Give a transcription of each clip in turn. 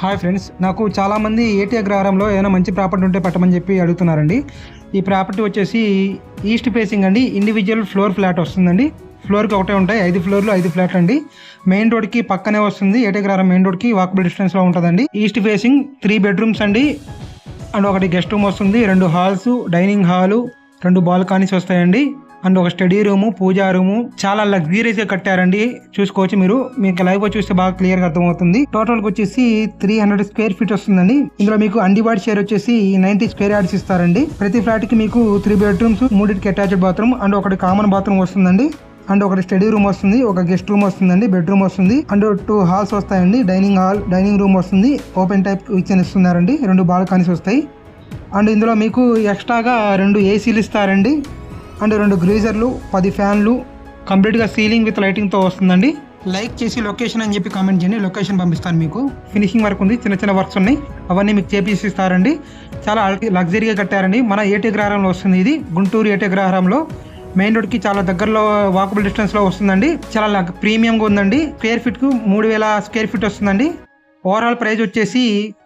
Hi friends, నాకు చాలామంది ఏటీ అగ్రహారంలో ఏమైనా మంచి ప్రాపర్టీ ఉంటే పెట్టమని చెప్పి అడుగుతున్నారండి. ఈ ప్రాపర్టీ వచ్చేసి ఈస్ట్ ఫేసింగ్ అండి. ఇండివిజువల్ ఫ్లోర్ ఫ్లాట్ వస్తుందండి. ఫ్లోర్కి ఒకటే ఉంటాయి, 5 ఫ్లోర్లు 5 ఫ్లాట్లు అండి. మెయిన్ రోడ్కి పక్కనే వస్తుంది. ఏటీ అగ్రహారం మెయిన్ రోడ్కి వాకబుల్ డిస్టెన్స్లో ఉంటుందండి. ఈస్ట్ ఫేసింగ్ 3 బెడ్రూమ్స్ అండి, అండ్ ఒకటి గెస్ట్ రూమ్ వస్తుంది, 2 హాల్స్, డైనింగ్ హాలు, 2 బాల్కనీస్ వస్తాయండి, అండ్ ఒక స్టడీ రూము, పూజా రూము. చాలా లగ్జరీస్ గా కట్టారండి. చూసుకోవచ్చు మీరు, మీకు లైవ్ చూస్తే బాగా క్లియర్ గా అర్థమవుతుంది. టోటల్ వచ్చేసి 300 స్క్వేర్ ఫీట్ వస్తుందండి. ఇందులో మీకు అన్డివైడ్ షేర్ వచ్చేసి 90 స్క్వేర్ యార్డ్స్ ఇస్తారండి. ప్రతి ఫ్లాట్ కి మీకు 3 బెడ్రూమ్స్, 3కి అటాచ్డ్ బాత్రూమ్, అండ్ ఒకటి కామన్ బాత్రూమ్ వస్తుందండి, అండ్ ఒకటి స్టడీ రూమ్ వస్తుంది, ఒక గెస్ట్ రూమ్ వస్తుందండి, బెడ్రూమ్ వస్తుంది, అండ్ 2 హాల్స్ వస్తాయండి. డైనింగ్ హాల్, డైనింగ్ రూమ్ వస్తుంది, ఓపెన్ టైప్ కిచెన్ ఇస్తున్నారండి, 2 బాల్కనీస్ వస్తాయి. అండ్ ఇందులో మీకు ఎక్స్ట్రాగా 2 ఏసీలు ఇస్తారండి, అండ్ 2 గ్రీజర్లు, 10 ఫ్యాన్లు, కంప్లీట్గా సీలింగ్ విత్ లైటింగ్తో వస్తుందండి. లైక్ చేసి లొకేషన్ అని చెప్పి కామెంట్ చేయండి, లొకేషన్ పంపిస్తాను మీకు. ఫినిషింగ్ వర్క్ ఉంది, చిన్న చిన్న వర్క్స్ ఉన్నాయి, అవన్నీ మీకు చేపిసి ఇస్తారండి. చాలా లగ్జరీగా కట్టారండి. మన ఏటీ అగ్రహారంలో వస్తుంది ఇది, గుంటూరు ఏటీ అగ్రహారంలో మెయిన్ రోడ్కి చాలా దగ్గరలో వాకబుల్ డిస్టెన్స్లో వస్తుందండి. చాలా ప్రీమియంగా ఉందండి. స్క్వేర్ ఫీట్కు 3000 స్క్వేర్ ఫీట్ వస్తుందండి. ఓవరాల్ ప్రైస్ వచ్చేసి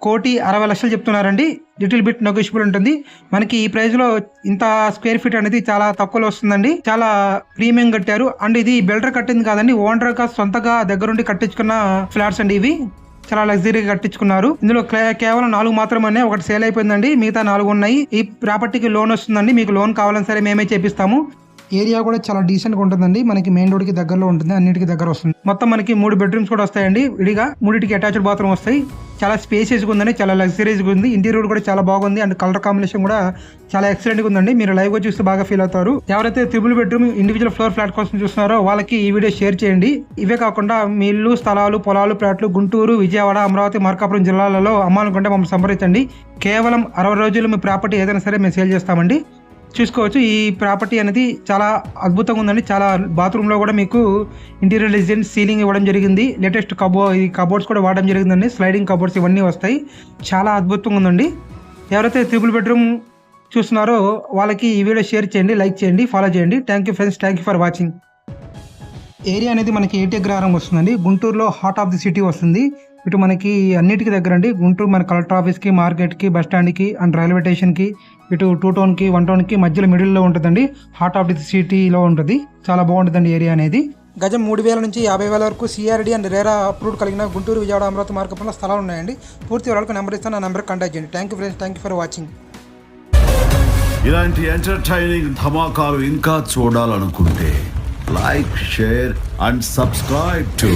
1,60,00,000 చెప్తున్నారండి. లిటిల్ బిట్ నెగోషియబుల్ ఉంటుంది. మనకి ఈ ప్రైస్ లో ఇంత స్క్వేర్ ఫీట్ అనేది చాలా తక్కువలో వస్తుందండి. చాలా ప్రీమియం కట్టారు. అండ్ ఇది బిల్డర్ కట్టింది కాదండి, ఓనర్ గా సొంతగా దగ్గరుండి కట్టించుకున్న ఫ్లాట్స్ అండి ఇవి. చాలా లగ్జరీగా కట్టించుకున్నారు. ఇందులో కేవలం 4 మాత్రమే, ఒకటి సేల్ అయిపోయిందండి, మిగతా 4 ఉన్నాయి. ఈ ప్రాపర్టీకి లోన్ వస్తుందండి. మీకు లోన్ కావాలని సరే మేమే చేపిస్తాము. ఏరియా కూడా చాలా డీసెంట్ గా ఉంటుందండి. మనకి మెయిన్ రోడ్ కి దగ్గరలో ఉంటుంది, అన్నిటికి దగ్గర వస్తుంది. మొత్తం మనకి 3 బెడ్రూమ్స్ కూడా వస్తాయండి విడిగా, 3కి అటాచ్డ్ బాత్రూమ్ వస్తాయి. చాలా స్పేసియస్ గా ఉందండి, చాలా లగ్జరీస్ గా ఉంది. ఇంటీరియర్ కూడా చాలా బాగుంది, అండ్ కలర్ కాంబినేషన్ కూడా చాలా ఎక్సలెంట్ గా ఉందండి. మీరు లైవ్ గా చూస్తే బాగా ఫీల్ అవుతారు. ఎవరైతే 3 బెడ్రూమ్ ఇండివిజువల్ ఫ్లోర్ ఫ్లాట్ కోసం చూస్తున్నారో వాళ్ళకి ఈ వీడియో షేర్ చేయండి. ఇవే కాకుండా మీ ఇల్లు, స్థలాలు, పొలాలు, ఫ్లాట్లు గుంటూరు, విజయవాడ, అమరావతి, మార్కాపురం జిల్లాలలో అమ్మాలనుకుంటే మమ్మల్ని సంప్రదించండి. కేవలం 60 రోజులు మీ ప్రాపర్టీ ఏదైనా సరే మేము సేల్ చేస్తామండి. చూసుకోవచ్చు, ఈ ప్రాపర్టీ అనేది చాలా అద్భుతంగా ఉందండి. చాలా బాత్రూమ్ లో కూడా మీకు ఇంటీరియర్ డిజైన్, సీలింగ్ ఇవ్వడం జరిగింది. లేటెస్ట్ ఈ కబోర్డ్స్ కూడా వాడడం జరిగిందండి. స్లైడింగ్ కబోర్డ్స్ ఇవన్నీ వస్తాయి. చాలా అద్భుతంగా ఉందండి. ఎవరైతే 3 బెడ్రూమ్ చూస్తున్నారో వాళ్ళకి ఈ వీడియో షేర్ చేయండి, లైక్ చేయండి, ఫాలో చేయండి. Thank you friends, thank you for watching. Area అనేది మనకి ఏటీ అగ్రహారం వస్తుందండి. గుంటూరులో హార్ట్ ఆఫ్ ది సిటీ వస్తుంది. ఇటు మనకి అన్నిటికీ దగ్గర అండి. గుంటూరు మన కలెక్టర్ ఆఫీస్కి, మార్కెట్కి, బస్ స్టాండ్కి, అండ్ రైల్వే స్టేషన్కి, ఇటు 2 టౌన్కి, 1 టౌన్కి మధ్యలో మిడిల్లో ఉంటుందండి. హార్ట్ ఆఫ్ ది సిటీలో ఉంటుంది. చాలా బాగుంటుందండి ఏరియా అనేది. గజం 3,000 నుంచి 50,000 వరకు సిఆర్డి అండ్ రేరా అప్రూవ్డ్ కలిగిన గుంటూరు, విజయవాడ, అమరావతి, మార్కాపురంలో స్థలాలు ఉన్నాయండి. పూర్తి వివరాలకు నెంబర్ ఇస్తాను, ఆ నెంబర్ కాంటాక్ట్ చేయండి. Thank you friends, thank you for watching. ఇలాంటి ఎంటర్టైనింగ్ ధమాకాలు ఇంకా చూడాలనుకుంటే like, share and subscribe to